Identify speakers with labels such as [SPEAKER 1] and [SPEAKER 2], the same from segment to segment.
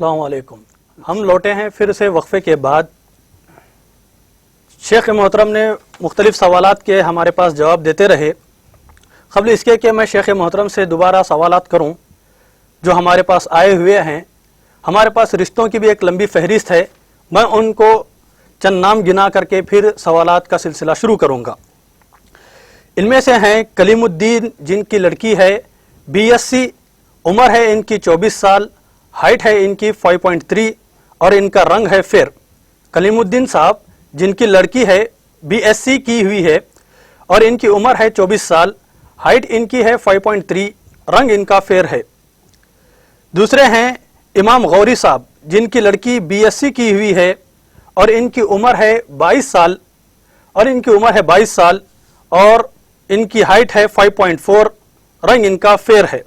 [SPEAKER 1] السلام علیکم. ہم لوٹے ہیں پھر سے وقفے کے بعد. شیخ محترم نے مختلف سوالات کے ہمارے پاس جواب دیتے رہے. قبل اس کے کہ میں شیخ محترم سے دوبارہ سوالات کروں جو ہمارے پاس آئے ہوئے ہیں، ہمارے پاس رشتوں کی بھی ایک لمبی فہرست ہے. میں ان کو چند نام گنا کر کے پھر سوالات کا سلسلہ شروع کروں گا. ان میں سے ہیں کلیم الدین، جن کی لڑکی ہے BSc، عمر ہے ان کی 24 سال، ہائٹ ہے ان کی 5.3 اور ان کا رنگ ہے فیر. کلیم الدین صاحب جن کی لڑکی ہے BSc کی ہوئی ہے اور ان کی عمر ہے 24 سال، ہائٹ ان کی ہے 5.3، رنگ ان کا فیر ہے. دوسرے ہیں امام غوری صاحب جن کی لڑکی BSc کی ہوئی ہے اور ان کی عمر ہے 22 سال اور ان کی ہائٹ ہے 5.4، رنگ ان کا فیر ہے.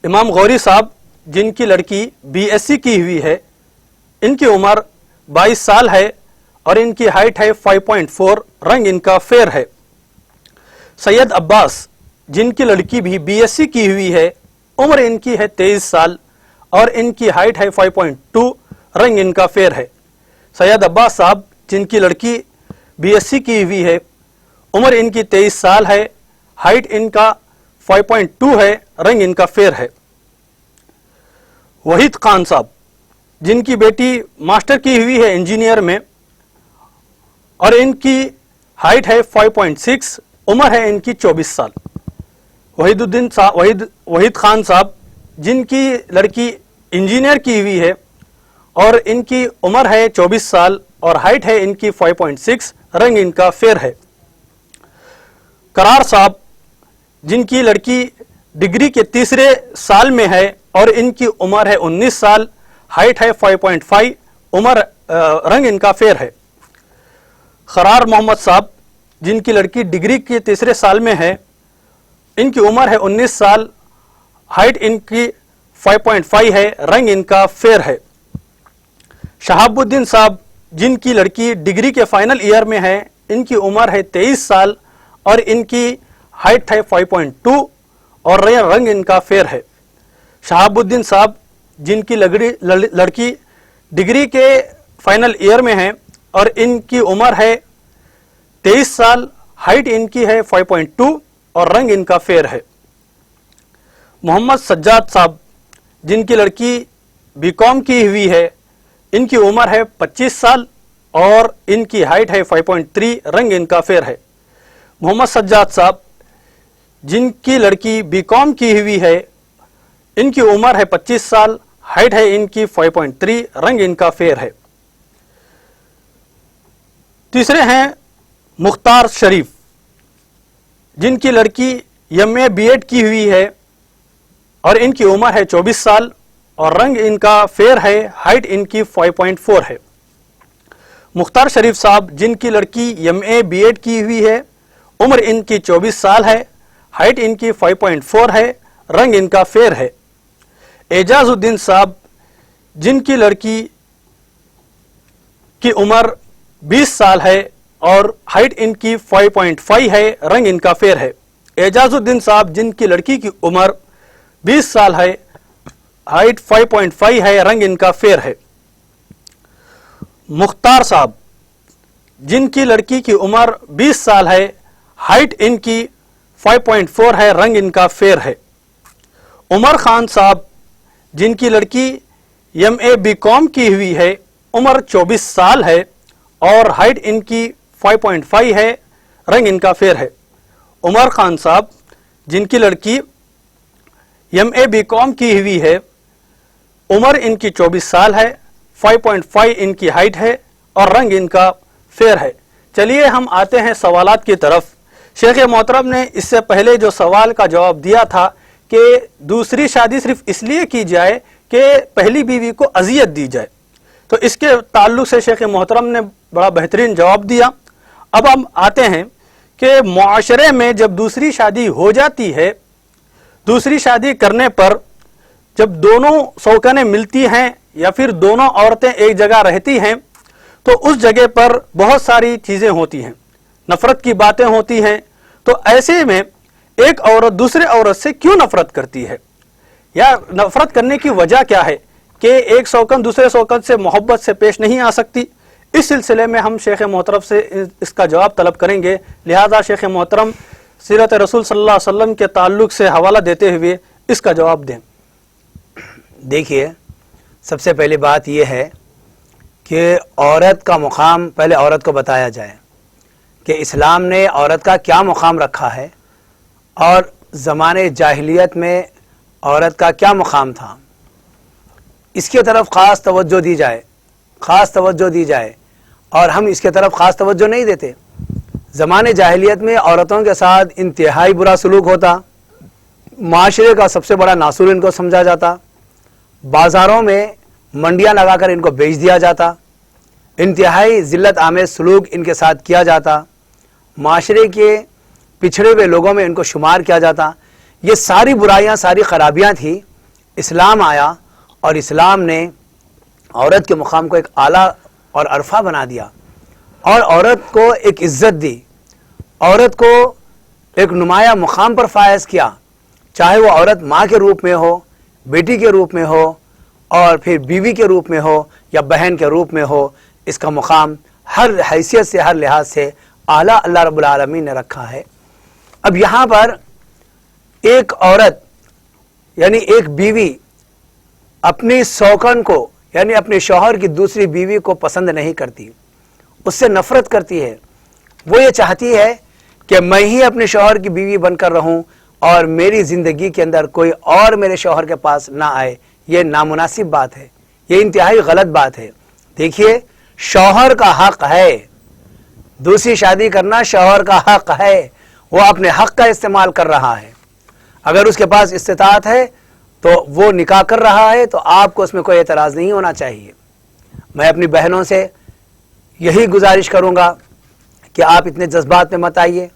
[SPEAKER 1] امام غوری صاحب جن کی لڑکی BSc کی ہوئی ہے، ان کی عمر 22 سال ہے اور ان کی ہائٹ ہے 5.4، رنگ ان کا فیر ہے. سید عباس جن کی لڑکی بھی BSc کی ہوئی ہے، عمر ان کی ہے 23 سال اور ان کی ہائٹ ہے 5.2، رنگ ان کا فیر ہے. سید عباس صاحب جن کی لڑکی BSc کی ہوئی ہے، عمر ان کی 23 سال ہے، ہائٹ ان کا 5.2 ہے، رنگ ان کا فیر ہے. وحید خان صاحب جن کی بیٹی ماسٹر کی ہوئی ہے انجینئر میں اور ان کی ہائٹ ہے 5.6، عمر ہے ان کی 24 سال. وحید خان صاحب جن کی لڑکی انجینئر کی ہوئی ہے اور ان کی عمر ہے 24 سال اور ہائٹ ہے ان کی 5.6، رنگ ان کا فیر ہے. قرار صاحب جن کی لڑکی ڈگری کے تیسرے سال میں ہے اور ان کی عمر ہے 19 سال، ہائٹ ہے 5.5، رنگ ان کا فیر ہے. قرار محمد صاحب جن کی لڑکی ڈگری کے تیسرے سال میں ہے، ان کی عمر ہے 19 سال، ہائٹ ان کی 5.5 ہے، رنگ ان کا فیر ہے. شہاب الدین صاحب جن کی لڑکی ڈگری کے فائنل ایئر میں ہے، ان کی عمر ہے 23 سال اور ان کی ہائٹ ہے 5.2 اور رنگ ان کا فیر ہے. شہاب الدین صاحب جن کی لڑکی ڈگری کے فائنل ایئر میں ہے اور ان کی عمر ہے 23 سال، ہائٹ ان کی ہے 5.2 اور رنگ ان کا فیر ہے. محمد سجاد صاحب جن کی لڑکی BCom کی ہوئی ہے، ان کی عمر ہے 25 سال اور ان کی ہائٹ ہے 5.3، رنگ ان کا فیر ہے. محمد سجاد صاحب جن کی لڑکی BCom کی ہوئی ہے، ان کی عمر ہے 25 سال، ہائٹ ہے ان کی 5.3، رنگ ان کا فیر ہے. تیسرے ہیں مختار شریف جن کی لڑکی MA B.Ed کی ہوئی ہے اور ان کی عمر ہے 24 سال اور رنگ ان کا فیر ہے، ہائٹ ان کی 5.4 ہے. مختار شریف صاحب جن کی لڑکی MA B.Ed کی ہوئی ہے، عمر ان کی 24 سال ہے، ہائٹ ان کی 5.4 ہے، رنگ ان کا فیر ہے. اعجاز الدین صاحب جن کی لڑکی کی عمر 20 سال ہے اور ہائٹ ان کی 5.5 ہے، رنگ ان کا فیر ہے. اعجاز الدین صاحب جن کی لڑکی کی عمر 20 سال ہے، ہائٹ 5.5 ہے، رنگ ان کا فیر ہے. مختار صاحب جن کی لڑکی کی عمر 20 سال ہے، ہائٹ ان کی 5.4 ہے، رنگ ان کا فیر ہے. عمر خان صاحب جن کی لڑکی MA BCom کی ہوئی ہے، عمر 24 سال ہے اور ہائٹ ان کی 5.5 ہے، رنگ ان کا فیر ہے. عمر خان صاحب جن کی لڑکی MA BCom کی ہوئی ہے، عمر ان کی 24 سال ہے، 5.5 ان کی ہائٹ ہے اور رنگ ان کا فیر ہے. چلیے ہم آتے ہیں سوالات کی طرف. شیخ محترم نے اس سے پہلے جو سوال کا جواب دیا تھا کہ دوسری شادی صرف اس لیے کی جائے کہ پہلی بیوی کو اذیت دی جائے، تو اس کے تعلق سے شیخ محترم نے بڑا بہترین جواب دیا. اب ہم آتے ہیں کہ معاشرے میں جب دوسری شادی ہو جاتی ہے، دوسری شادی کرنے پر جب دونوں شوکانیں ملتی ہیں یا پھر دونوں عورتیں ایک جگہ رہتی ہیں تو اس جگہ پر بہت ساری چیزیں ہوتی ہیں، نفرت کی باتیں ہوتی ہیں. تو ایسے میں ایک عورت دوسرے عورت سے کیوں نفرت کرتی ہے یا نفرت کرنے کی وجہ کیا ہے؟ کہ ایک سوکن دوسرے سوکن سے محبت سے پیش نہیں آ سکتی. اس سلسلے میں ہم شیخ محترم سے اس کا جواب طلب کریں گے. لہذا شیخ محترم سیرت رسول صلی اللہ علیہ وسلم کے تعلق سے حوالہ دیتے ہوئے اس کا جواب دیں.
[SPEAKER 2] دیکھیے، سب سے پہلی بات یہ ہے کہ عورت کا مقام پہلے عورت کو بتایا جائے کہ اسلام نے عورت کا کیا مقام رکھا ہے اور زمانے جاہلیت میں عورت کا کیا مقام تھا. اس کی طرف خاص توجہ دی جائے اور ہم اس کی طرف خاص توجہ نہیں دیتے. زمانے جاہلیت میں عورتوں کے ساتھ انتہائی برا سلوک ہوتا، معاشرے کا سب سے بڑا ناصر ان کو سمجھا جاتا، بازاروں میں منڈیاں لگا کر ان کو بیچ دیا جاتا، انتہائی ذلت آمیز سلوک ان کے ساتھ کیا جاتا، معاشرے کے پچھڑے ہوئے لوگوں میں ان کو شمار کیا جاتا. یہ ساری برائیاں، ساری خرابیاں تھیں. اسلام آیا اور اسلام نے عورت کے مقام کو ایک اعلیٰ اور عرفہ بنا دیا اور عورت کو ایک عزت دی، عورت کو ایک نمایاں مقام پر فائز کیا. چاہے وہ عورت ماں کے روپ میں ہو، بیٹی کے روپ میں ہو اور پھر بیوی کے روپ میں ہو یا بہن کے روپ میں ہو، اس کا مقام ہر حیثیت سے، ہر لحاظ سے اعلیٰ اللہ رب العالمین نے رکھا ہے. اب یہاں پر ایک عورت یعنی ایک بیوی اپنی سوکن کو یعنی اپنے شوہر کی دوسری بیوی کو پسند نہیں کرتی، اس سے نفرت کرتی ہے. وہ یہ چاہتی ہے کہ میں ہی اپنے شوہر کی بیوی بن کر رہوں اور میری زندگی کے اندر کوئی اور میرے شوہر کے پاس نہ آئے. یہ نامناسب بات ہے، یہ انتہائی غلط بات ہے. دیکھیے، شوہر کا حق ہے، دوسری شادی کرنا شوہر کا حق ہے. وہ اپنے حق کا استعمال کر رہا ہے. اگر اس کے پاس استطاعت ہے تو وہ نکاح کر رہا ہے تو آپ کو اس میں کوئی اعتراض نہیں ہونا چاہیے. میں اپنی بہنوں سے یہی گزارش کروں گا کہ آپ اتنے جذبات میں مت آئیے،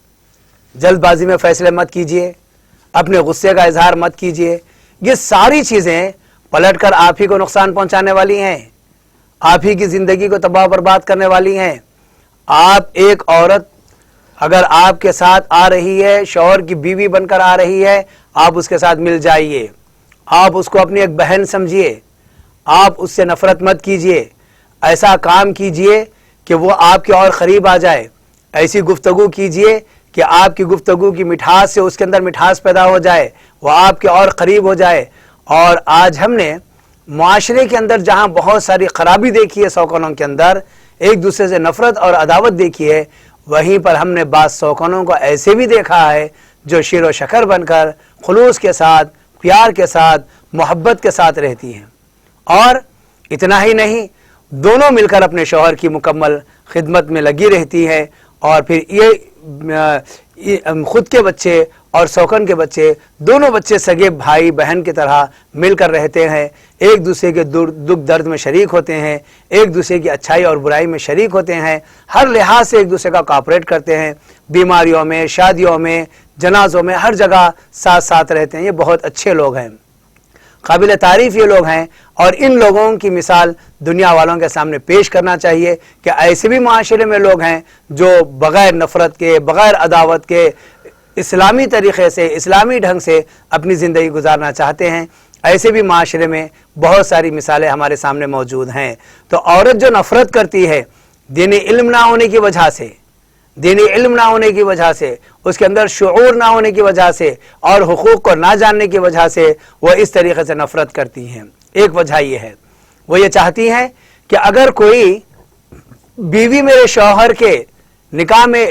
[SPEAKER 2] جلد بازی میں فیصلے مت کیجیے، اپنے غصے کا اظہار مت کیجیے. یہ ساری چیزیں پلٹ کر آپ ہی کو نقصان پہنچانے والی ہیں، آپ ہی کی زندگی کو تباہ برباد کرنے والی ہیں. آپ ایک عورت اگر آپ کے ساتھ آ رہی ہے، شوہر کی بیوی بن کر آ رہی ہے، آپ اس کے ساتھ مل جائیے، آپ اس کو اپنی ایک بہن سمجھیے، آپ اس سے نفرت مت کیجیے. ایسا کام کیجیے کہ وہ آپ کے اور قریب آ جائے، ایسی گفتگو کیجیے کہ آپ کی گفتگو کی مٹھاس سے اس کے اندر مٹھاس پیدا ہو جائے، وہ آپ کے اور قریب ہو جائے. اور آج ہم نے معاشرے کے اندر جہاں بہت ساری خرابی دیکھی ہے، سوکنوں کے اندر ایک دوسرے سے نفرت اور عداوت دیکھی ہے، وہیں پر ہم نے بعض سوکنوں کو ایسے بھی دیکھا ہے جو شیر و شکر بن کر خلوص کے ساتھ، پیار کے ساتھ، محبت کے ساتھ رہتی ہیں. اور اتنا ہی نہیں، دونوں مل کر اپنے شوہر کی مکمل خدمت میں لگی رہتی ہیں اور پھر یہ خود کے بچے اور سوکن کے بچے، دونوں بچے سگے بھائی بہن کی طرح مل کر رہتے ہیں، ایک دوسرے کے دکھ درد میں شریک ہوتے ہیں، ایک دوسرے کی اچھائی اور برائی میں شریک ہوتے ہیں، ہر لحاظ سے ایک دوسرے کا کوآپریٹ کرتے ہیں، بیماریوں میں، شادیوں میں، جنازوں میں، ہر جگہ ساتھ ساتھ رہتے ہیں. یہ بہت اچھے لوگ ہیں، قابل تعریف یہ لوگ ہیں اور ان لوگوں کی مثال دنیا والوں کے سامنے پیش کرنا چاہیے کہ ایسے بھی معاشرے میں لوگ ہیں جو بغیر نفرت کے، بغیر عداوت کے، اسلامی طریقے سے، اسلامی ڈھنگ سے اپنی زندگی گزارنا چاہتے ہیں. ایسے بھی معاشرے میں بہت ساری مثالیں ہمارے سامنے موجود ہیں. تو عورت جو نفرت کرتی ہے دینی علم نہ ہونے کی وجہ سے، دینی علم نہ ہونے کی وجہ سے، اس کے اندر شعور نہ ہونے کی وجہ سے اور حقوق کو نہ جاننے کی وجہ سے وہ اس طریقے سے نفرت کرتی ہیں. ایک وجہ یہ ہے، وہ یہ چاہتی ہیں کہ اگر کوئی بیوی میرے شوہر کے نکاح میں،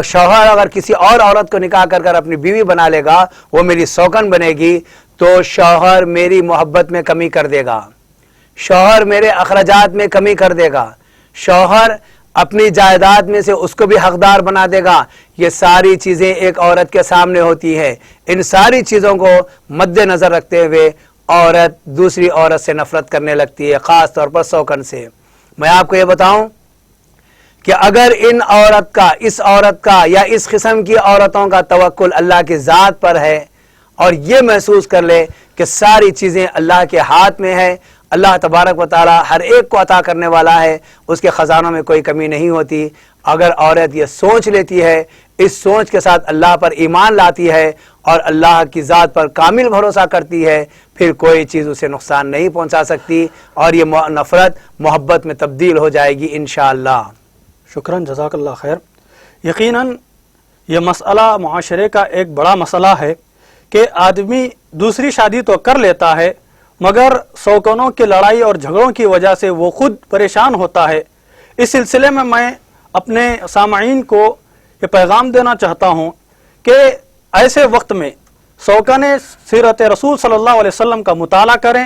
[SPEAKER 2] شوہر اگر کسی اور عورت کو نکاح کر کر اپنی بیوی بنا لے گا، وہ میری سوکن بنے گی، تو شوہر میری محبت میں کمی کر دے گا، شوہر میرے اخراجات میں کمی کر دے گا، شوہر اپنی جائیداد میں سے اس کو بھی حقدار بنا دے گا. یہ ساری چیزیں ایک عورت کے سامنے ہوتی ہے. ان ساری چیزوں کو مد نظر رکھتے ہوئے عورت دوسری عورت سے نفرت کرنے لگتی ہے، خاص طور پر سوکن سے. میں آپ کو یہ بتاؤں کہ اگر اس عورت کا یا اس قسم کی عورتوں کا توکل اللہ کی ذات پر ہے اور یہ محسوس کر لے کہ ساری چیزیں اللہ کے ہاتھ میں ہے، اللہ تبارک و تعالی ہر ایک کو عطا کرنے والا ہے، اس کے خزانوں میں کوئی کمی نہیں ہوتی. اگر عورت یہ سوچ لیتی ہے، اس سوچ کے ساتھ اللہ پر ایمان لاتی ہے اور اللہ کی ذات پر کامل بھروسہ کرتی ہے پھر کوئی چیز اسے نقصان نہیں پہنچا سکتی اور یہ نفرت محبت میں تبدیل ہو جائے گی انشاءاللہ۔
[SPEAKER 1] شکراً، جزاک اللہ خیر۔ یقیناً یہ مسئلہ معاشرے کا ایک بڑا مسئلہ ہے کہ آدمی دوسری شادی تو کر لیتا ہے مگر سوکنوں کی لڑائی اور جھگڑوں کی وجہ سے وہ خود پریشان ہوتا ہے۔ اس سلسلے میں اپنے سامعین کو یہ پیغام دینا چاہتا ہوں کہ ایسے وقت میں سوکن سیرت رسول صلی اللہ علیہ وسلم کا مطالعہ کریں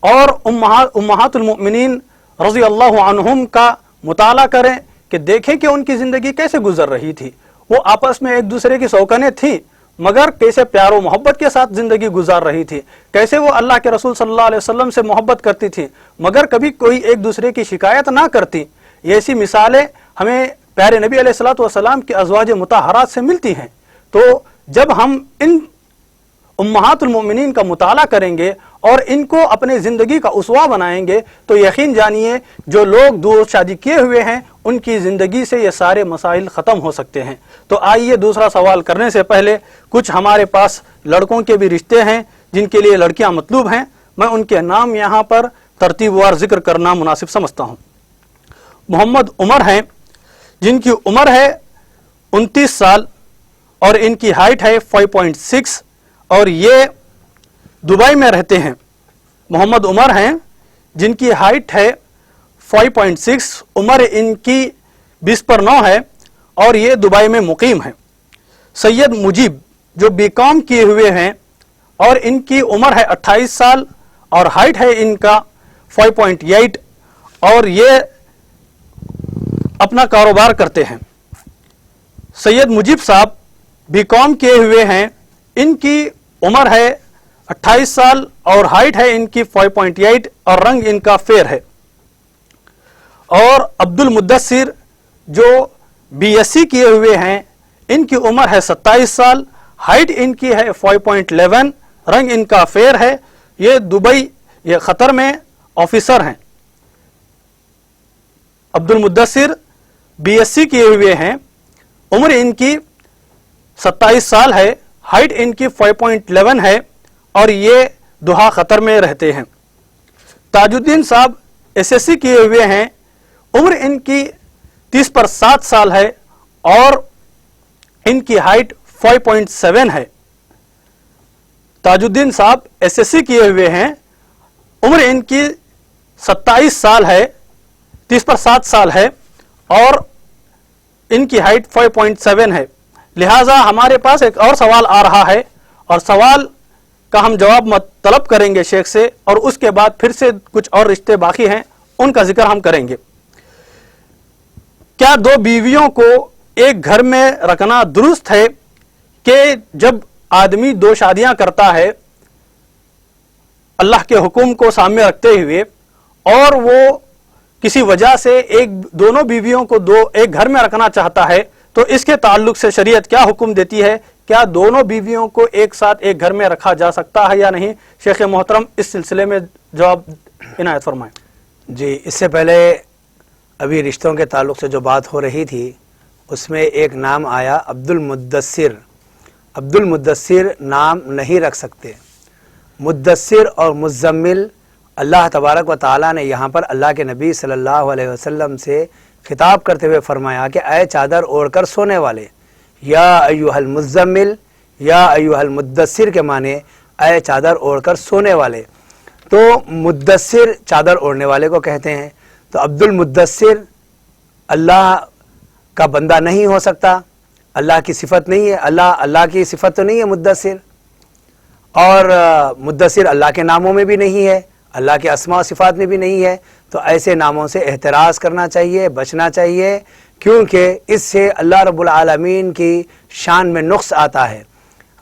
[SPEAKER 1] اور امہات المؤمنین رضی اللہ عنہم کا مطالعہ کریں کہ دیکھیں کہ ان کی زندگی کیسے گزر رہی تھی۔ وہ آپس میں ایک دوسرے کی سوکنیں تھیں مگر کیسے پیار و محبت کے ساتھ زندگی گزار رہی تھی، کیسے وہ اللہ کے رسول صلی اللہ علیہ وسلم سے محبت کرتی تھی مگر کبھی کوئی ایک دوسرے کی شکایت نہ کرتی۔ یہ ایسی مثالیں ہمیں پیارے نبی علیہ الصلوۃ والسلام کی ازواج مطہرات سے ملتی ہیں۔ تو جب ہم ان امہات المؤمنین کا مطالعہ کریں گے اور ان کو اپنے زندگی کا اسوہ بنائیں گے تو یقین جانیے جو لوگ دو شادی کیے ہوئے ہیں ان کی زندگی سے یہ سارے مسائل ختم ہو سکتے ہیں۔ تو آئیے دوسرا سوال کرنے سے پہلے کچھ ہمارے پاس لڑکوں کے بھی رشتے ہیں جن کے لیے لڑکیاں مطلوب ہیں، میں ان کے نام یہاں پر ترتیب وار ذکر کرنا مناسب سمجھتا ہوں۔ محمد عمر ہیں جن کی عمر ہے 29 سال اور ان کی ہائٹ ہے 5.6 اور یہ دبئی میں رہتے ہیں۔ محمد عمر ہیں جن کی ہائٹ ہے 5.6، عمر ان کی 20/9 ہے اور یہ دبئی میں مقیم ہیں۔ سید مجیب جو BCom کیے ہوئے ہیں اور ان کی عمر ہے 28 سال اور ہائٹ ہے ان کا 5.8 اور یہ اپنا کاروبار کرتے ہیں۔ سید مجیب صاحب BCom کیے ہوئے ہیں، ان کی عمر ہے 28 سال اور ہائٹ ہے ان کی 5.8 اور رنگ ان کا فیر ہے۔ اور عبد المدثر جو BSc کیے ہوئے ہیں، ان کی عمر ہے 27 سال، ہائٹ ان کی ہے 5.11، رنگ ان کا فیر ہے، یہ دبئی یہ قطر میں آفیسر ہیں۔ عبد المدثر BSc کیے ہوئے ہیں، عمر ان کی 27 سال ہے، ہائٹ ان کی 5.11 ہے اور یہ دوحہ قطر میں رہتے ہیں۔ تاج الدین صاحب SSc کیے ہوئے ہیں، عمر ان کی 30/7 سال ہے اور ان کی ہائٹ 5.7 ہے۔ تاج الدین صاحب SSc کیے ہوئے ہیں، عمر ان کی 27 سال ہے، 30/7 سال ہے اور ان کی ہائٹ 5.7 ہے۔ لہٰذا ہمارے پاس ایک اور سوال آ رہا ہے اور سوال کا ہم جواب طلب کریں گے شیخ سے اور اس کے بعد پھر سے کچھ اور رشتے باقی ہیں ان کا ذکر ہم کریں گے۔ کیا دو بیویوں کو ایک گھر میں رکھنا درست ہے کہ جب آدمی دو شادیاں کرتا ہے اللہ کے حکم کو سامنے رکھتے ہوئے اور وہ کسی وجہ سے دونوں بیویوں کو ایک گھر میں رکھنا چاہتا ہے تو اس کے تعلق سے شریعت کیا حکم دیتی ہے؟ کیا دونوں بیویوں کو ایک ساتھ ایک گھر میں رکھا جا سکتا ہے یا نہیں؟ شیخ محترم اس سلسلے میں جواب عنایت فرمائیں۔
[SPEAKER 2] جی، اس سے پہلے ابھی رشتوں کے تعلق سے جو بات ہو رہی تھی اس میں ایک نام آیا عبد المدثر۔ عبد المدثر نام نہیں رکھ سکتے۔ مدثر اور مزمل اللہ تبارک و تعالیٰ نے یہاں پر اللہ کے نبی صلی اللہ علیہ وسلم سے خطاب کرتے ہوئے فرمایا کہ اے چادر اوڑھ کر سونے والے، یا ایھا المزمل یا ایھا المدثر کے معنی اے چادر اوڑھ کر سونے والے۔ تو مدثر چادر اوڑھنے والے کو کہتے ہیں، تو عبد المدثر اللہ کا بندہ نہیں ہو سکتا، اللہ کی صفت نہیں ہے، اللہ کی صفت تو نہیں ہے مدثر، اور مدثر اللہ کے ناموں میں بھی نہیں ہے، اللہ کے اسماء و صفات میں بھی نہیں ہے۔ تو ایسے ناموں سے احتراز کرنا چاہیے، بچنا چاہیے، کیونکہ اس سے اللہ رب العالمین کی شان میں نقص آتا ہے۔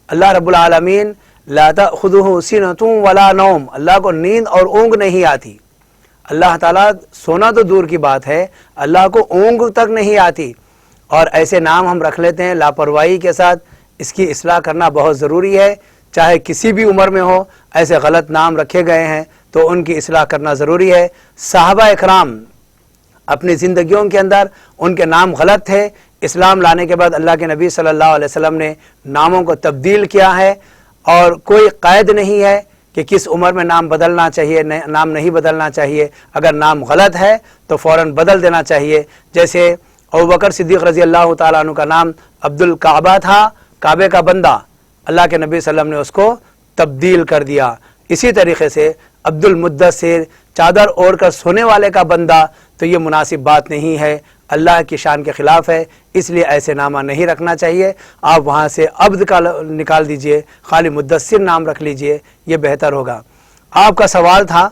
[SPEAKER 2] اللہ رب العالمین لا تأخذہ سنۃ ولا نوم، اللہ کو نیند اور اونگ نہیں آتی۔ اللہ تعالیٰ سونا تو دور کی بات ہے، اللہ کو اونگ تک نہیں آتی، اور ایسے نام ہم رکھ لیتے ہیں لاپرواہی کے ساتھ۔ اس کی اصلاح کرنا بہت ضروری ہے، چاہے کسی بھی عمر میں ہو، ایسے غلط نام رکھے گئے ہیں تو ان کی اصلاح کرنا ضروری ہے۔ صحابہ اکرام اپنی زندگیوں کے اندر ان کے نام غلط تھے، اسلام لانے کے بعد اللہ کے نبی صلی اللہ علیہ وسلم نے ناموں کو تبدیل کیا ہے، اور کوئی قید نہیں ہے کہ کس عمر میں نام بدلنا چاہیے، نام نہیں بدلنا چاہیے۔ اگر نام غلط ہے تو فوراً بدل دینا چاہیے۔ جیسے ابوبکر صدیق رضی اللہ تعالیٰ عنہ کا نام عبد الکعبہ تھا، کعبے کا بندہ، اللہ کے نبی صلی اللہ علیہ وسلم نے اس کو تبدیل کر دیا۔ اسی طریقے سے عبد المدثر، چادر اوڑھ کر سونے والے کا بندہ، تو یہ مناسب بات نہیں ہے، اللہ کی شان کے خلاف ہے، اس لیے ایسے نامہ نہیں رکھنا چاہیے۔ آپ وہاں سے عبد کا نکال دیجئے، خالی مدثر نام رکھ لیجئے، یہ بہتر ہوگا۔ آپ کا سوال تھا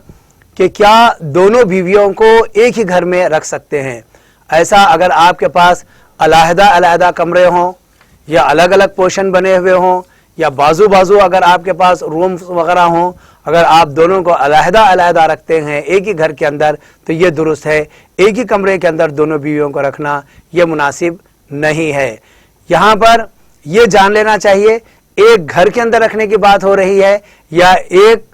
[SPEAKER 2] کہ کیا دونوں بیویوں کو ایک ہی گھر میں رکھ سکتے ہیں؟ ایسا اگر آپ کے پاس علیحدہ علیحدہ کمرے ہوں، یا الگ الگ پورشن بنے ہوئے ہوں، یا بازو بازو اگر آپ کے پاس روم وغیرہ ہوں، اگر آپ دونوں کو علیحدہ علیحدہ رکھتے ہیں ایک ہی گھر کے اندر تو یہ درست ہے۔ ایک ہی کمرے کے اندر دونوں بیویوں کو رکھنا یہ مناسب نہیں ہے۔ یہاں پر یہ جان لینا چاہیے ایک گھر کے اندر رکھنے کی بات ہو رہی ہے یا ایک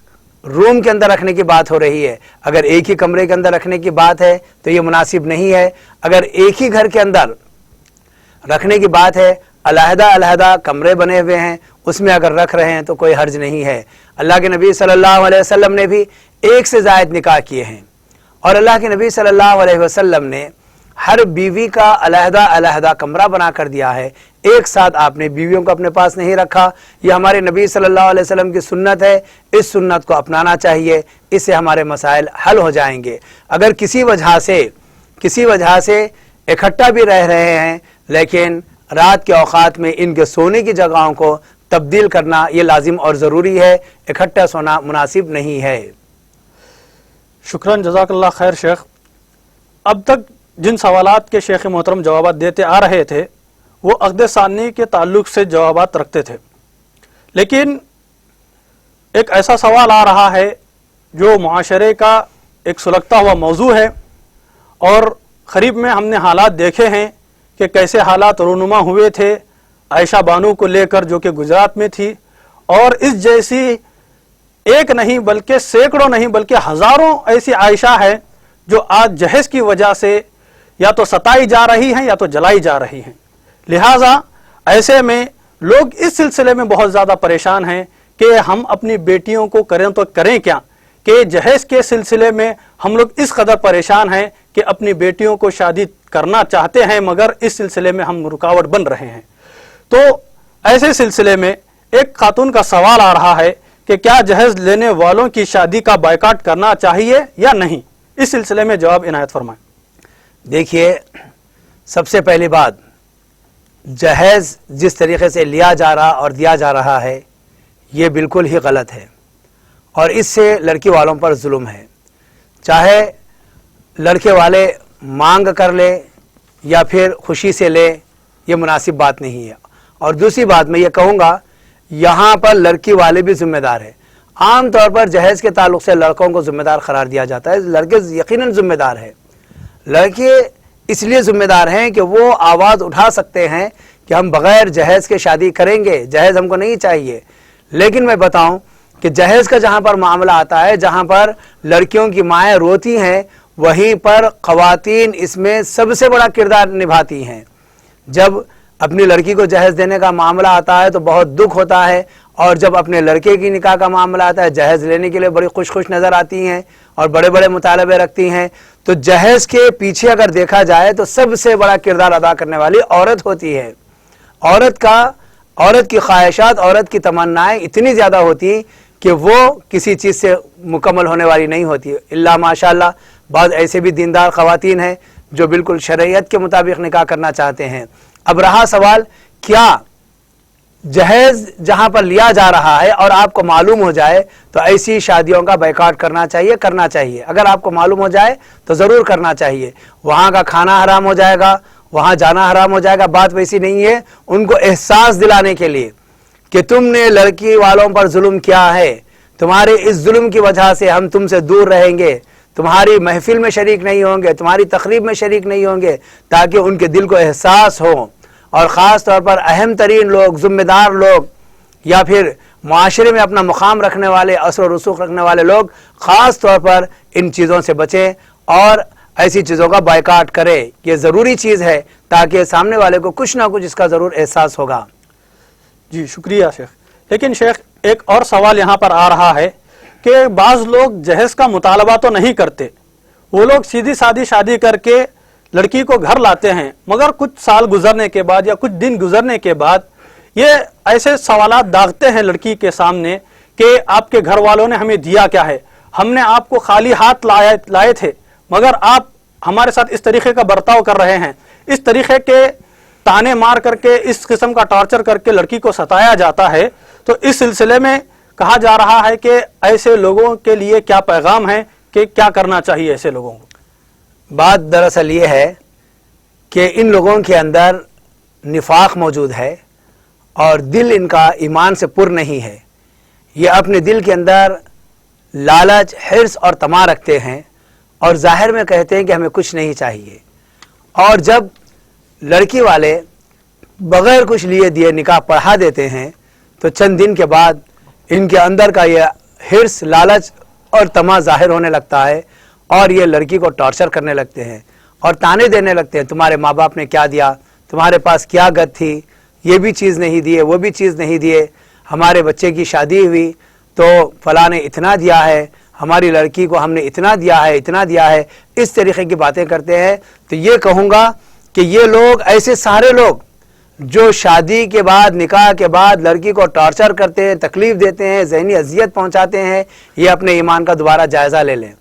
[SPEAKER 2] روم کے اندر رکھنے کی بات ہو رہی ہے۔ اگر ایک ہی کمرے کے اندر رکھنے کی بات ہے تو یہ مناسب نہیں ہے۔ اگر ایک ہی گھر کے اندر رکھنے کی بات ہے، علیحدہ علیحدہ کمرے بنے ہوئے ہیں، اس میں اگر رکھ رہے ہیں تو کوئی حرج نہیں ہے۔ اللہ کے نبی صلی اللہ علیہ وسلم نے بھی ایک سے زائد نکاح کیے ہیں، اور اللہ کے نبی صلی اللہ علیہ وسلم نے ہر بیوی کا علیحدہ علیحدہ کمرہ بنا کر دیا ہے۔ ایک ساتھ آپ نے بیویوں کو اپنے پاس نہیں رکھا۔ یہ ہمارے نبی صلی اللہ علیہ وسلم کی سنت ہے، اس سنت کو اپنانا چاہیے، اس سے ہمارے مسائل حل ہو جائیں گے۔ اگر کسی وجہ سے اکٹھا بھی رہ رہے ہیں لیکن رات کے اوقات میں ان کے سونے کی جگہوں کو تبدیل کرنا یہ لازم اور ضروری ہے، اکٹھا سونا مناسب نہیں ہے۔
[SPEAKER 1] شکراً، جزاک اللہ خیر شیخ۔ اب تک جن سوالات کے شیخ محترم جوابات دیتے آ رہے تھے وہ عقد ثانی کے تعلق سے جوابات رکھتے تھے، لیکن ایک ایسا سوال آ رہا ہے جو معاشرے کا ایک سلگتا ہوا موضوع ہے، اور قریب میں ہم نے حالات دیکھے ہیں کہ کیسے حالات رونما ہوئے تھے عائشہ بانو کو لے کر جو کہ گجرات میں تھی، اور اس جیسی ایک نہیں بلکہ سینکڑوں نہیں بلکہ ہزاروں ایسی عائشہ ہے جو آج جہیز کی وجہ سے یا تو ستائی جا رہی ہیں یا تو جلائی جا رہی ہیں۔ لہٰذا ایسے میں لوگ اس سلسلے میں بہت زیادہ پریشان ہیں کہ ہم اپنی بیٹیوں کو کریں تو کریں کیا، کہ جہیز کے سلسلے میں ہم لوگ اس قدر پریشان ہیں کہ اپنی بیٹیوں کو شادی کرنا چاہتے ہیں مگر اس سلسلے میں ہم رکاوٹ بن رہے ہیں۔ تو ایسے سلسلے میں ایک خاتون کا سوال آ رہا ہے کہ کیا جہیز لینے والوں کی شادی کا بائیکاٹ کرنا چاہیے یا نہیں؟ اس سلسلے میں جواب عنایت فرمائیں۔
[SPEAKER 2] دیکھیے، سب سے پہلی بات، جہیز جس طریقے سے لیا جا رہا اور دیا جا رہا ہے یہ بالکل ہی غلط ہے، اور اس سے لڑکی والوں پر ظلم ہے۔ چاہے لڑکے والے مانگ کر لے یا پھر خوشی سے لے، یہ مناسب بات نہیں ہے۔ اور دوسری بات میں یہ کہوں گا، یہاں پر لڑکی والے بھی ذمہ دار ہیں۔ عام طور پر جہیز کے تعلق سے لڑکوں کو ذمہ دار قرار دیا جاتا ہے، لڑکے یقیناً ذمہ دار ہیں۔ لڑکے اس لیے ذمہ دار ہیں کہ وہ آواز اٹھا سکتے ہیں کہ ہم بغیر جہیز کے شادی کریں گے، جہیز ہم کو نہیں چاہیے۔ لیکن میں بتاؤں کہ جہیز کا جہاں پر معاملہ آتا ہے، جہاں پر لڑکیوں کی مائیں روتی ہیں، وہیں پر خواتین اس میں سب سے بڑا کردار نبھاتی ہیں۔ جب اپنی لڑکی کو جہیز دینے کا معاملہ آتا ہے تو بہت دکھ ہوتا ہے، اور جب اپنے لڑکے کی نکاح کا معاملہ آتا ہے جہیز لینے کے لیے بڑی خوش نظر آتی ہیں اور بڑے بڑے مطالبے رکھتی ہیں۔ تو جہیز کے پیچھے اگر دیکھا جائے تو سب سے بڑا کردار ادا کرنے والی عورت ہوتی ہے۔ عورت کی خواہشات، عورت کی تمنائیں اتنی زیادہ ہوتی کہ وہ کسی چیز سے مکمل ہونے والی نہیں ہوتی، الا ماشاءاللہ بعض ایسے بھی دیندار خواتین ہیں جو بالکل شریعت کے مطابق نکاح کرنا چاہتے ہیں۔ اب رہا سوال، کیا جہیز جہاں پر لیا جا رہا ہے اور آپ کو معلوم ہو جائے تو ایسی شادیوں کا بائیکاٹ کرنا چاہیے؟ اگر آپ کو معلوم ہو جائے تو ضرور کرنا چاہیے۔ وہاں کا کھانا حرام ہو جائے گا، وہاں جانا حرام ہو جائے گا، بات ویسی نہیں ہے۔ ان کو احساس دلانے کے لیے کہ تم نے لڑکی والوں پر ظلم کیا ہے، تمہارے اس ظلم کی وجہ سے ہم تم سے دور رہیں گے، تمہاری محفل میں شریک نہیں ہوں گے، تمہاری تقریب میں شریک نہیں ہوں گے، تاکہ ان کے دل کو احساس ہو۔ اور خاص طور پر اہم ترین لوگ، ذمہ دار لوگ، یا پھر معاشرے میں اپنا مقام رکھنے والے، اثر و رسوخ رکھنے والے لوگ خاص طور پر ان چیزوں سے بچیں، اور ایسی چیزوں کا بائیکاٹ کرے. یہ ضروری چیز ہے تاکہ سامنے والے کو کچھ نہ کچھ اس کا ضرور احساس ہوگا.
[SPEAKER 1] جی شکریہ شیخ. لیکن شیخ ایک اور سوال یہاں پر آ رہا ہے کہ بعض لوگ جہیز کا مطالبہ تو نہیں کرتے, وہ لوگ سیدھی سادی شادی کر کے لڑکی کو گھر لاتے ہیں, مگر کچھ سال گزرنے کے بعد یا کچھ دن گزرنے کے بعد یہ ایسے سوالات داغتے ہیں لڑکی کے سامنے کہ آپ کے گھر والوں نے ہمیں دیا کیا ہے, ہم نے آپ کو خالی ہاتھ لائے تھے مگر آپ ہمارے ساتھ اس طریقے کا برتاؤ کر رہے ہیں. اس طریقے کے تانے مار کر کے, اس قسم کا ٹارچر کر کے لڑکی کو ستایا جاتا ہے. تو اس سلسلے میں کہا جا رہا ہے کہ ایسے لوگوں کے لیے کیا پیغام ہے کہ کیا کرنا چاہیے ایسے لوگوں کو؟
[SPEAKER 2] بات دراصل یہ ہے کہ ان لوگوں کے اندر نفاق موجود ہے اور دل ان کا ایمان سے پر نہیں ہے. یہ اپنے دل کے اندر لالچ, حرص اور طمع رکھتے ہیں اور ظاہر میں کہتے ہیں کہ ہمیں کچھ نہیں چاہیے, اور جب لڑکی والے بغیر کچھ لیے دیے نکاح پڑھا دیتے ہیں تو چند دن کے بعد ان کے اندر کا یہ حرص, لالچ اور طمع ظاہر ہونے لگتا ہے اور یہ لڑکی کو ٹارچر کرنے لگتے ہیں اور تانے دینے لگتے ہیں, تمہارے ماں باپ نے کیا دیا, تمہارے پاس کیا گت تھی, یہ بھی چیز نہیں دیے, وہ بھی چیز نہیں دیے, ہمارے بچے کی شادی ہوئی تو فلاں نے اتنا دیا ہے, ہماری لڑکی کو ہم نے اتنا دیا ہے, اتنا دیا ہے. اس طریقے کی باتیں کرتے ہیں. تو یہ کہوں گا کہ یہ لوگ, ایسے سارے لوگ جو شادی کے بعد, نکاح کے بعد لڑکی کو ٹارچر کرتے ہیں, تکلیف دیتے ہیں, ذہنی اذیت پہنچاتے ہیں, یہ اپنے ایمان کا دوبارہ جائزہ لے لیں.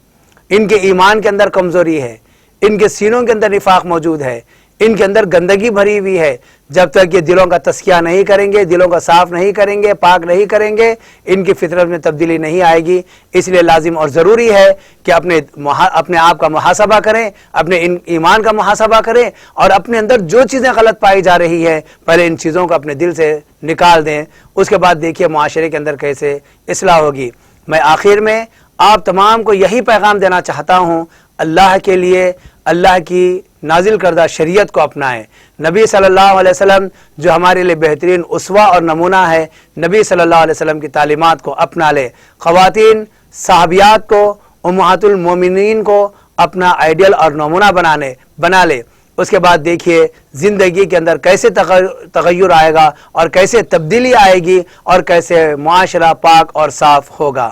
[SPEAKER 2] ان کے ایمان کے اندر کمزوری ہے, ان کے سینوں کے اندر نفاق موجود ہے, ان کے اندر گندگی بھری ہوئی ہے. جب تک یہ دلوں کا تزکیہ نہیں کریں گے, دلوں کا صاف نہیں کریں گے, پاک نہیں کریں گے, ان کی فطرت میں تبدیلی نہیں آئے گی. اس لیے لازم اور ضروری ہے کہ اپنے آپ کا محاسبہ کریں, اپنے ایمان کا محاسبہ کریں اور اپنے اندر جو چیزیں غلط پائی جا رہی ہے پہلے ان چیزوں کو اپنے دل سے نکال دیں. اس کے بعد دیکھیے معاشرے کے اندر کیسے اصلاح ہوگی. میں آخر میں آپ تمام کو یہی پیغام دینا چاہتا ہوں, اللہ کے لیے اللہ کی نازل کردہ شریعت کو اپنائیں. نبی صلی اللہ علیہ وسلم جو ہمارے لیے بہترین اسوہ اور نمونہ ہے, نبی صلی اللہ علیہ وسلم کی تعلیمات کو اپنا لے. خواتین صحابیات کو, امہات المومنین کو اپنا آئیڈیل اور نمونہ بنا لے. اس کے بعد دیکھیے زندگی کے اندر کیسے تغیر آئے گا اور کیسے تبدیلی آئے گی اور کیسے معاشرہ پاک اور صاف ہوگا.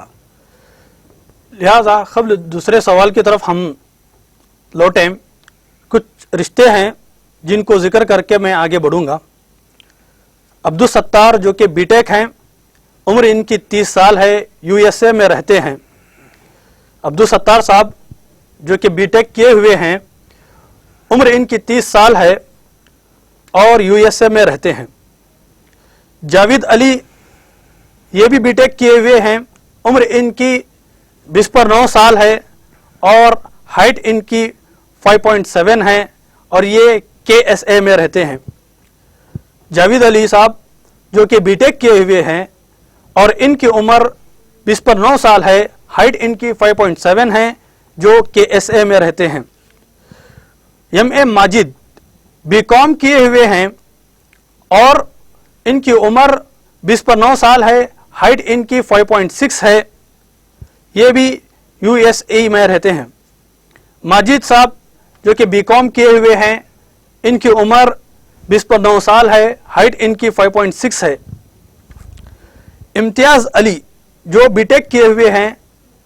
[SPEAKER 1] لہذا قبل دوسرے سوال کی طرف ہم لوٹیں, کچھ رشتے ہیں جن کو ذکر کر کے میں آگے بڑھوں گا. عبدالستار جو کہ بی ٹیک ہیں, عمر ان کی 30 سال ہے, USA میں رہتے ہیں. عبدالستار صاحب جو کہ بی ٹیک کیے ہوئے ہیں, عمر ان کی 30 سال ہے اور USA میں رہتے ہیں. جاوید علی یہ بھی بی ٹیک کیے ہوئے ہیں, عمر ان کی 20 سال ہے اور ہائٹ ان کی 5.7 ہے اور یہ KSA میں رہتے ہیں. جاوید علی صاحب جو کہ بی ٹیک کیے ہوئے ہیں اور ان کی عمر 20 سال ہے, ہائٹ ان کی 5.7 ہے, جو KSA میں رہتے ہیں. MA ماجد BCom کیے ہوئے ہیں اور ان کی عمر 20 سال ہے, ہائٹ ان کی 5.6 ہے, یہ بھی USA میں رہتے ہیں. ماجد صاحب جو کہ BCom کیے ہوئے ہیں, ان کی عمر 20 سال ہے, ہائٹ ان کی 5.6 ہے. امتیاز علی جو بی ٹیک کیے ہوئے ہیں,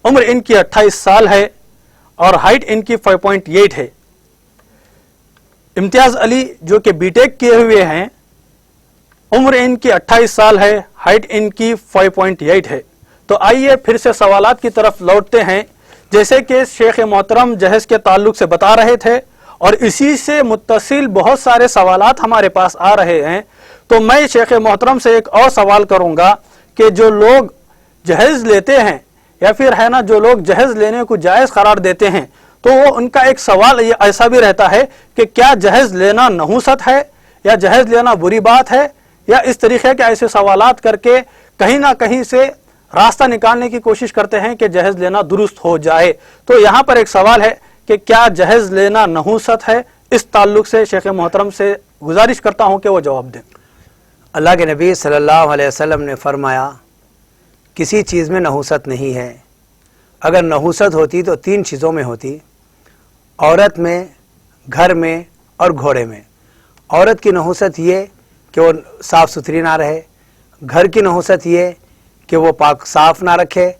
[SPEAKER 1] عمر ان کی 28 سال ہے اور ہائٹ ان کی 5.8 ہے. امتیاز علی جو کہ بی ٹیک کیے ہوئے ہیں, عمر ان کی 28 سال ہے, ہائٹ ان کی 5.8 ہے. تو آئیے پھر سے سوالات کی طرف لوٹتے ہیں. جیسے کہ شیخ محترم جہیز کے تعلق سے بتا رہے تھے اور اسی سے متصل بہت سارے سوالات ہمارے پاس آ رہے ہیں, تو میں شیخ محترم سے ایک اور سوال کروں گا کہ جو لوگ جہیز لیتے ہیں یا پھر ہے نا جو لوگ جہیز لینے کو جائز قرار دیتے ہیں, تو وہ ان کا ایک سوال یہ ایسا بھی رہتا ہے کہ کیا جہیز لینا نحوست ہے یا جہیز لینا بری بات ہے, یا اس طریقے کے ایسے سوالات کر کے کہیں نہ کہیں سے راستہ نکالنے کی کوشش کرتے ہیں کہ جہیز لینا درست ہو جائے. تو یہاں پر ایک سوال ہے کہ کیا جہیز لینا نحوست ہے؟ اس تعلق سے شیخ محترم سے گزارش کرتا ہوں کہ وہ جواب دیں.
[SPEAKER 2] اللہ کے نبی صلی اللہ علیہ وسلم نے فرمایا کسی چیز میں نحوست نہیں ہے. اگر نحوست ہوتی تو 3 چیزوں میں ہوتی. عورت میں، گھر میں اور گھوڑے میں۔ عورت کی نحوست یہ کہ وہ صاف ستھری نہ رہے، گھر کی نحوست یہ کہ وہ پاک صاف نہ رکھے،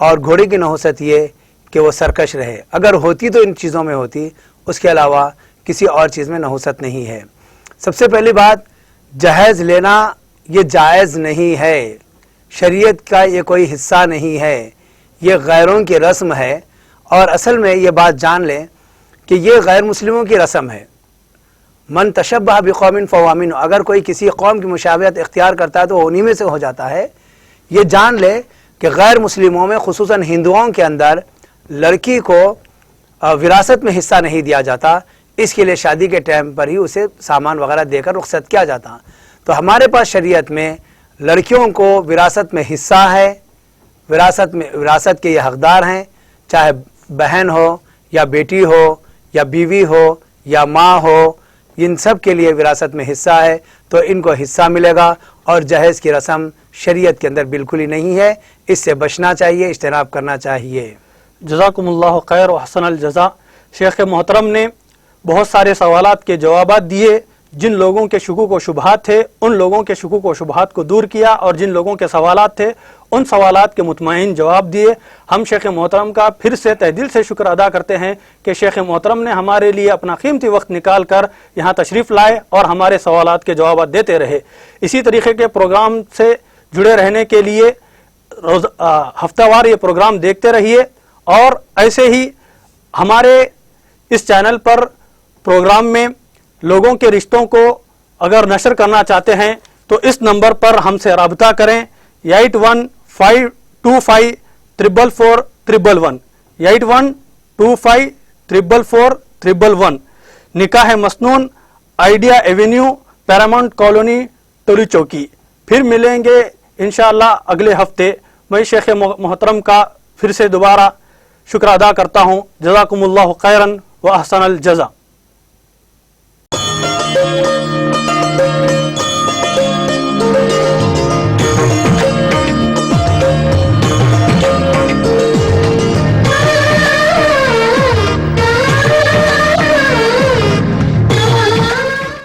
[SPEAKER 2] اور گھوڑے کی نحوست یہ کہ وہ سرکش رہے۔ اگر ہوتی تو ان چیزوں میں ہوتی، اس کے علاوہ کسی اور چیز میں نحوست نہیں ہے۔ سب سے پہلی بات، جہیز لینا یہ جائز نہیں ہے، شریعت کا یہ کوئی حصہ نہیں ہے، یہ غیروں کی رسم ہے۔ اور اصل میں یہ بات جان لیں کہ یہ غیر مسلموں کی رسم ہے۔ من تشبہ بقوم فہو منہ، اگر کوئی کسی قوم کی مشابہت اختیار کرتا ہے تو وہ انہی میں سے ہو جاتا ہے۔ یہ جان لے کہ غیر مسلموں میں خصوصاً ہندوؤں کے اندر لڑکی کو وراثت میں حصہ نہیں دیا جاتا، اس کے لیے شادی کے ٹائم پر ہی اسے سامان وغیرہ دے کر رخصت کیا جاتا۔ تو ہمارے پاس شریعت میں لڑکیوں کو وراثت میں حصہ ہے، وراثت کے یہ حقدار ہیں، چاہے بہن ہو یا بیٹی ہو یا بیوی ہو یا ماں ہو، ان سب کے لیے وراثت میں حصہ ہے، تو ان کو حصہ ملے گا۔ اور جہیز کی رسم شریعت کے اندر بالکل ہی نہیں ہے، اس سے بچنا چاہیے، اجتناب کرنا چاہیے۔
[SPEAKER 1] جزاکم اللہ خیر و حسن الجزا۔ شیخ محترم نے بہت سارے سوالات کے جوابات دیے، جن لوگوں کے شکوک و شبہات تھے ان لوگوں کے شکوک و شبہات کو دور کیا، اور جن لوگوں کے سوالات تھے ان سوالات کے مطمئن جواب دیے۔ ہم شیخ محترم کا پھر سے تہ دل سے شکر ادا کرتے ہیں کہ شیخ محترم نے ہمارے لیے اپنا قیمتی وقت نکال کر یہاں تشریف لائے اور ہمارے سوالات کے جوابات دیتے رہے۔ اسی طریقے کے پروگرام سے جڑے رہنے کے لیے ہفتہ وار یہ پروگرام دیکھتے رہیے، اور ایسے ہی ہمارے اس چینل پر پروگرام میں لوگوں کے رشتوں کو اگر نشر کرنا چاہتے ہیں تو اس نمبر پر ہم سے رابطہ کریں، 8152544411 8125444411۔ نکاح مسنون، idea avenue, paramount colony, Toli Chowki. پھر ملیں گے انشاءاللہ اگلے ہفتے۔ میں شیخ محترم کا پھر سے دوبارہ شکر ادا کرتا ہوں۔ جزاکم اللہ خیرا و احسن الجزا۔